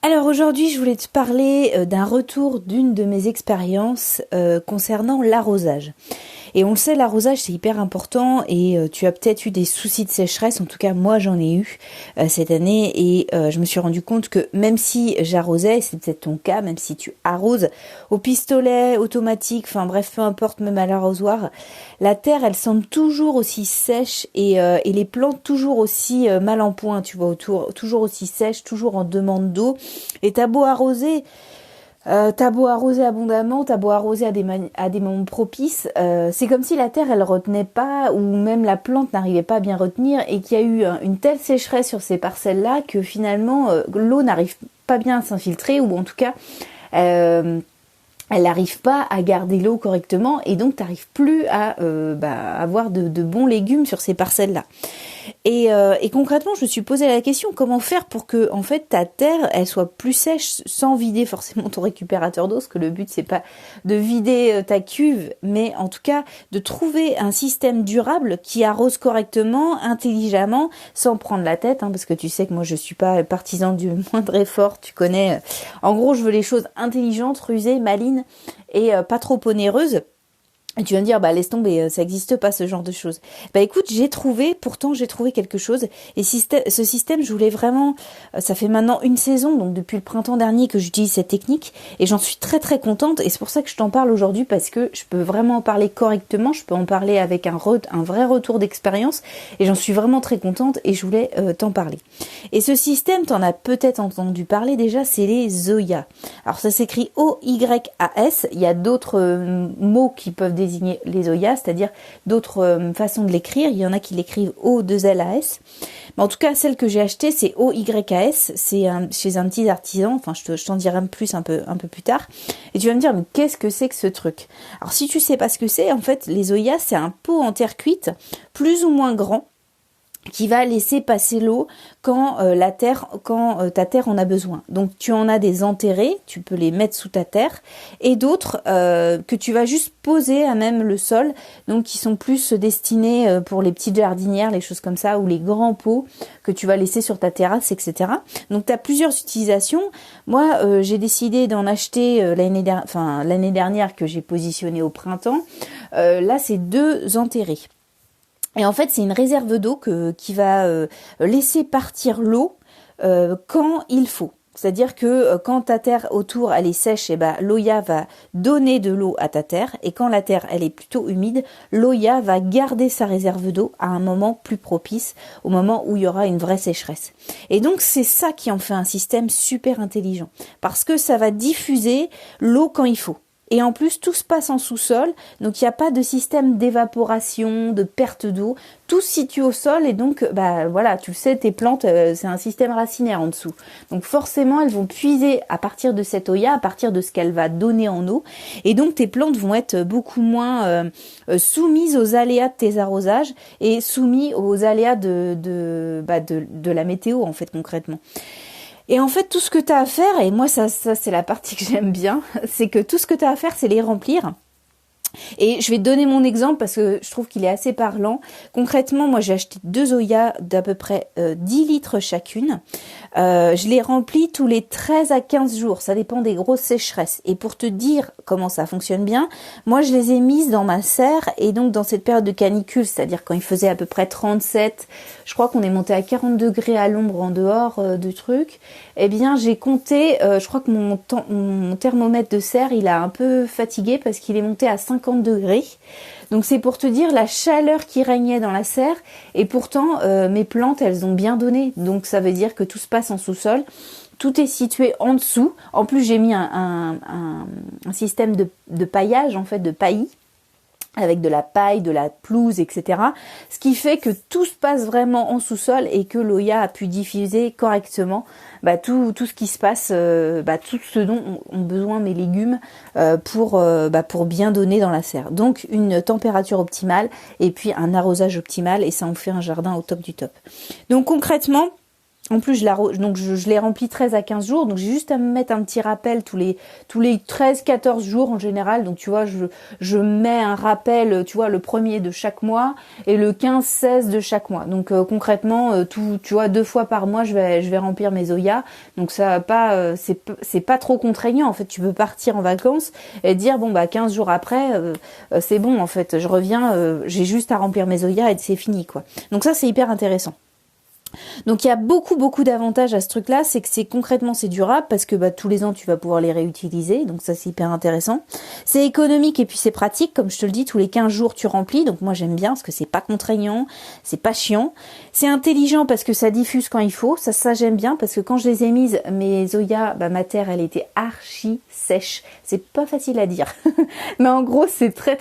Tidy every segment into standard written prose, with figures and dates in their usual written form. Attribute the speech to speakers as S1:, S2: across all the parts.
S1: Alors aujourd'hui, je voulais te parler d'un retour d'une de mes expériences concernant l'arrosage. Et on le sait, l'arrosage c'est hyper important et tu as peut-être eu des soucis de sécheresse, en tout cas moi j'en ai eu cette année et je me suis rendu compte que même si j'arrosais, c'est peut-être ton cas, même si tu arroses au pistolet, automatique, enfin bref, peu importe, même à l'arrosoir, la terre elle semble toujours aussi sèche et les plantes toujours aussi mal en point, tu vois, autour, toujours aussi sèches, toujours en demande d'eau. Et t'as beau arroser abondamment, t'as beau arroser à des moments propices, c'est comme si la terre elle retenait pas, ou même la plante n'arrivait pas à bien retenir, et qu'il y a eu une telle sécheresse sur ces parcelles-là que finalement l'eau n'arrive pas bien à s'infiltrer, ou en tout cas elle n'arrive pas à garder l'eau correctement, et donc t'arrives plus à avoir de bons légumes sur ces parcelles-là. Et concrètement, je me suis posé la question, comment faire pour que en fait ta terre elle soit plus sèche sans vider forcément ton récupérateur d'eau, parce que le but c'est pas de vider ta cuve, mais en tout cas de trouver un système durable qui arrose correctement, intelligemment, sans prendre la tête, parce que tu sais que moi je suis pas partisan du moindre effort, tu connais. En gros, je veux les choses intelligentes, rusées, malines et pas trop onéreuses. Et tu vas me dire, laisse tomber, ça n'existe pas ce genre de choses. Écoute, j'ai trouvé quelque chose. Et ce système, je voulais vraiment, ça fait maintenant une saison, donc depuis le printemps dernier que j'utilise cette technique. Et j'en suis très très contente. Et c'est pour ça que je t'en parle aujourd'hui, parce que je peux vraiment en parler correctement. Je peux en parler avec un vrai retour d'expérience. Et j'en suis vraiment très contente et je voulais t'en parler. Et ce système, t'en as peut-être entendu parler déjà, c'est les Zoyas. Alors ça s'écrit O-Y-A-S. Il y a d'autres mots qui peuvent désigner les Zoyas, c'est-à-dire d'autres façons de l'écrire. Il y en a qui l'écrivent O-2-L-A-S. Mais en tout cas, celle que j'ai achetée, c'est O-Y-A-S. C'est chez un petit artisan. Enfin, je t'en dirai plus un peu plus tard. Et tu vas me dire, mais qu'est-ce que c'est que ce truc? Alors, si tu sais pas ce que c'est, en fait, les Zoyas, c'est un pot en terre cuite, plus ou moins grand, qui va laisser passer l'eau quand ta terre en a besoin. Donc tu en as des enterrés, tu peux les mettre sous ta terre, et d'autres que tu vas juste poser à même le sol, donc qui sont plus destinés pour les petites jardinières, les choses comme ça, ou les grands pots que tu vas laisser sur ta terrasse, etc. Donc tu as plusieurs utilisations. Moi, j'ai décidé d'en acheter l'année dernière que j'ai positionné au printemps. Là, c'est 2 enterrés. Et en fait, c'est une réserve d'eau qui va laisser partir l'eau quand il faut. C'est-à-dire que quand ta terre autour elle est sèche, l'Oya va donner de l'eau à ta terre, et quand la terre elle est plutôt humide, l'Oya va garder sa réserve d'eau à un moment plus propice, au moment où il y aura une vraie sécheresse. Et donc c'est ça qui en fait un système super intelligent, parce que ça va diffuser l'eau quand il faut. Et en plus, tout se passe en sous-sol, donc il n'y a pas de système d'évaporation, de perte d'eau. Tout se situe au sol, et donc, tu le sais, tes plantes, c'est un système racinaire en dessous. Donc forcément, elles vont puiser à partir de cette Oya, à partir de ce qu'elle va donner en eau. Et donc, tes plantes vont être beaucoup moins soumises aux aléas de tes arrosages et soumises aux aléas de la météo, en fait, concrètement. Et en fait, tout ce que tu as à faire, et moi ça c'est la partie que j'aime bien, c'est que tout ce que tu as à faire, c'est les remplir. Et je vais te donner mon exemple parce que je trouve qu'il est assez parlant. Concrètement, moi j'ai acheté 2 Zoyas d'à peu près 10 litres chacune. Je les remplis tous les 13 à 15 jours, ça dépend des grosses sécheresses. Et pour te dire comment ça fonctionne bien, moi je les ai mises dans ma serre, et donc dans cette période de canicule, c'est-à-dire quand il faisait à peu près 37, je crois qu'on est monté à 40 degrés à l'ombre en dehors du truc, j'ai compté, je crois que mon thermomètre de serre il a un peu fatigué parce qu'il est monté à 50 degrés. Donc c'est pour te dire la chaleur qui régnait dans la serre, et pourtant mes plantes elles ont bien donné. Donc ça veut dire que tout se passe en sous-sol, tout est situé en dessous. En plus j'ai mis un système de paillage, en fait de paillis, avec de la paille, de la pelouse, etc. Ce qui fait que tout se passe vraiment en sous-sol, et que l'Oya a pu diffuser correctement tout ce qui se passe, tout ce dont ont besoin mes légumes pour bien donner dans la serre. Donc une température optimale, et puis un arrosage optimal, et ça en fait un jardin au top du top. Donc concrètement, En plus, donc je les remplis 13 à 15 jours, donc j'ai juste à me mettre un petit rappel tous les 13-14 jours en général. Donc tu vois, je mets un rappel, tu vois, le premier de chaque mois et le 15-16 de chaque mois. Donc concrètement, tu vois, 2 fois par mois, je vais remplir mes Zoya. Donc ça va pas, c'est pas trop contraignant. En fait, tu peux partir en vacances et dire bon 15 jours après, c'est bon en fait, je reviens, j'ai juste à remplir mes Zoya et c'est fini quoi. Donc ça c'est hyper intéressant. Donc il y a beaucoup d'avantages à ce truc-là, c'est que concrètement c'est durable parce que tous les ans tu vas pouvoir les réutiliser, donc ça c'est hyper intéressant. C'est économique et puis c'est pratique, comme je te le dis, tous les 15 jours tu remplis, donc moi j'aime bien parce que c'est pas contraignant, c'est pas chiant. C'est intelligent parce que ça diffuse quand il faut, ça j'aime bien parce que quand je les ai mises, mes Zoya, ma terre elle était archi sèche, c'est pas facile à dire, mais en gros c'est très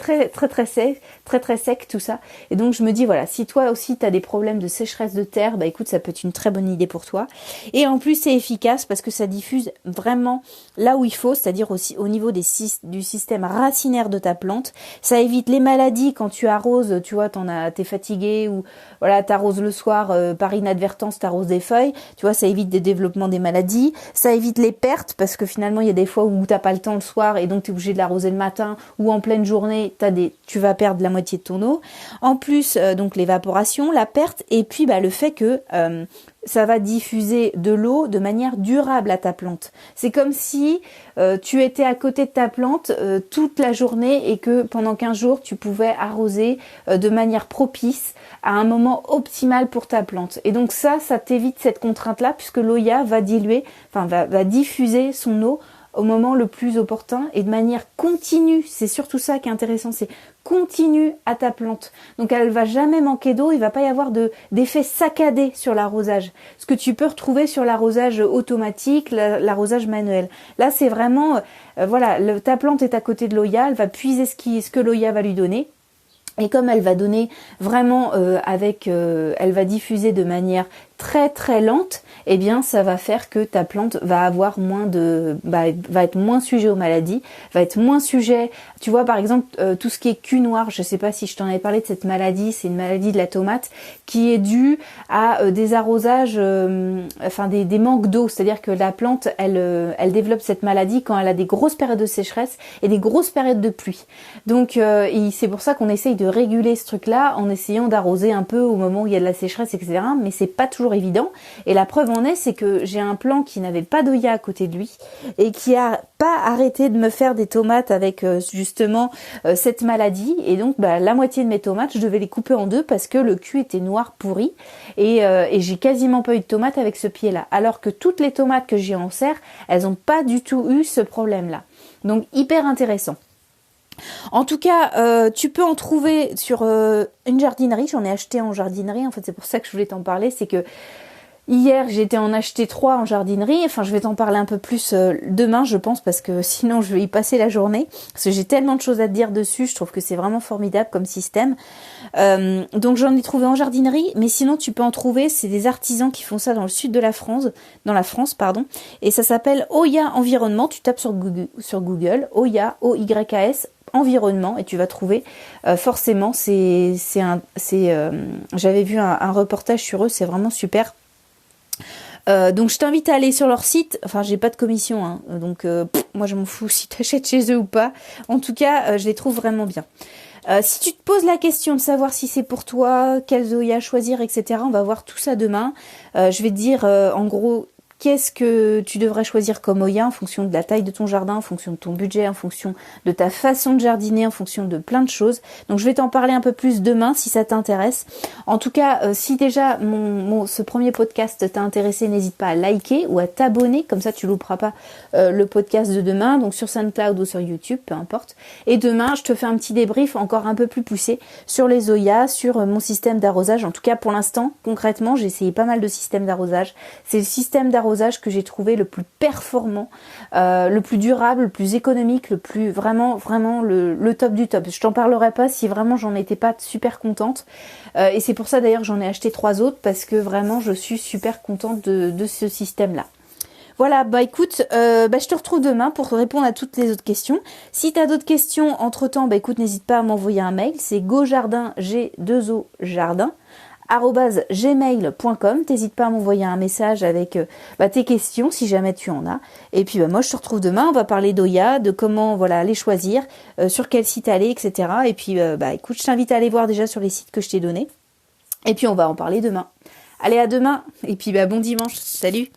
S1: sec tout ça, et donc je me dis voilà, si toi aussi t'as des problèmes de sécheresse de terre, écoute, ça peut être une très bonne idée pour toi. Et en plus, c'est efficace parce que ça diffuse vraiment là où il faut, c'est-à-dire aussi au niveau du système racinaire de ta plante. Ça évite les maladies quand tu arroses, tu vois, t'es fatigué ou voilà, t'arroses le soir par inadvertance, t'arroses des feuilles. Tu vois, ça évite des développements des maladies. Ça évite les pertes parce que finalement, il y a des fois où t'as pas le temps le soir et donc t'es obligé de l'arroser le matin ou en pleine journée, tu vas perdre la moitié de ton eau. En plus, donc l'évaporation, la perte et puis le fait que ça va diffuser de l'eau de manière durable à ta plante. C'est comme si tu étais à côté de ta plante toute la journée et que pendant 15 jours, tu pouvais arroser de manière propice à un moment optimal pour ta plante. Et donc ça t'évite cette contrainte-là puisque l'Oya va va diffuser son eau au moment le plus opportun et de manière continue. C'est surtout ça qui est intéressant, c'est continue à ta plante. Donc elle va jamais manquer d'eau, il va pas y avoir d'effet saccadé sur l'arrosage. Ce que tu peux retrouver sur l'arrosage automatique, l'arrosage manuel. Là c'est vraiment, ta plante est à côté de l'Oya, elle va puiser ce que l'Oya va lui donner. Et comme elle va donner vraiment elle va diffuser de manière très lente, eh bien ça va faire que ta plante va avoir va être moins sujet aux maladies, va être moins sujet, tu vois par exemple tout ce qui est cul noir, je sais pas si je t'en avais parlé de cette maladie, c'est une maladie de la tomate qui est due à des arrosages, des manques d'eau, c'est-à-dire que la plante elle développe cette maladie quand elle a des grosses périodes de sécheresse et des grosses périodes de pluie. Donc c'est pour ça qu'on essaye de réguler ce truc-là en essayant d'arroser un peu au moment où il y a de la sécheresse, etc. Mais c'est pas toujours évident. Et la preuve en est, c'est que j'ai un plant qui n'avait pas d'Oya à côté de lui et qui a pas arrêté de me faire des tomates avec justement cette maladie. Et donc la moitié de mes tomates, je devais les couper en deux parce que le cul était noir pourri et j'ai quasiment pas eu de tomates avec ce pied-là. Alors que toutes les tomates que j'ai en serre, elles ont pas du tout eu ce problème-là. Donc hyper intéressant. En tout cas, tu peux en trouver sur une jardinerie. J'en ai acheté en jardinerie. En fait, c'est pour ça que je voulais t'en parler. C'est que hier, j'ai été en acheter 3 en jardinerie. Enfin, je vais t'en parler un peu plus demain, je pense, parce que sinon, je vais y passer la journée. Parce que j'ai tellement de choses à te dire dessus. Je trouve que c'est vraiment formidable comme système. Donc, j'en ai trouvé en jardinerie. Mais sinon, tu peux en trouver. C'est des artisans qui font ça dans le sud de la France. Dans la France, pardon. Et ça s'appelle Oya Environnement. Tu tapes sur Google. Oya, O-Y-A-S. Environnement et tu vas trouver forcément j'avais vu un reportage sur eux, c'est vraiment super. Donc je t'invite à aller sur leur site. Enfin, j'ai pas de commission, hein, donc moi je m'en fous si t'achètes chez eux ou pas. En tout cas, je les trouve vraiment bien. Si tu te poses la question de savoir si c'est pour toi, quel Zoya choisir, etc., on va voir tout ça demain. Je vais te dire en gros qu'est-ce que tu devrais choisir comme Oya en fonction de la taille de ton jardin, en fonction de ton budget, en fonction de ta façon de jardiner, en fonction de plein de choses. Donc je vais t'en parler un peu plus demain si ça t'intéresse. En tout cas, si déjà ce premier podcast t'a intéressé, n'hésite pas à liker ou à t'abonner, comme ça tu louperas pas le podcast de demain, donc sur SoundCloud ou sur YouTube, peu importe. Et demain, je te fais un petit débrief encore un peu plus poussé sur les Zoya, sur mon système d'arrosage. En tout cas, pour l'instant, concrètement, j'ai essayé pas mal de systèmes d'arrosage. C'est le système d'arrosage que j'ai trouvé le plus performant, le plus durable, le plus économique, le plus vraiment le top du top. Je t'en parlerai pas si vraiment j'en étais pas super contente. Et c'est pour ça d'ailleurs que j'en ai acheté 3 autres parce que vraiment je suis super contente de ce système-là. Voilà, écoute, je te retrouve demain pour répondre à toutes les autres questions. Si tu as d'autres questions entre-temps, écoute, n'hésite pas à m'envoyer un mail. C'est gojardin, G2O Jardin, @gmail.com. T'hésites pas à m'envoyer un message avec tes questions si jamais tu en as. Et puis moi je te retrouve demain, on va parler d'Oya, de comment les choisir, sur quel site aller, etc. Et puis écoute, je t'invite à aller voir déjà sur les sites que je t'ai donnés. Et puis on va en parler demain. Allez, à demain, et puis bon dimanche, salut.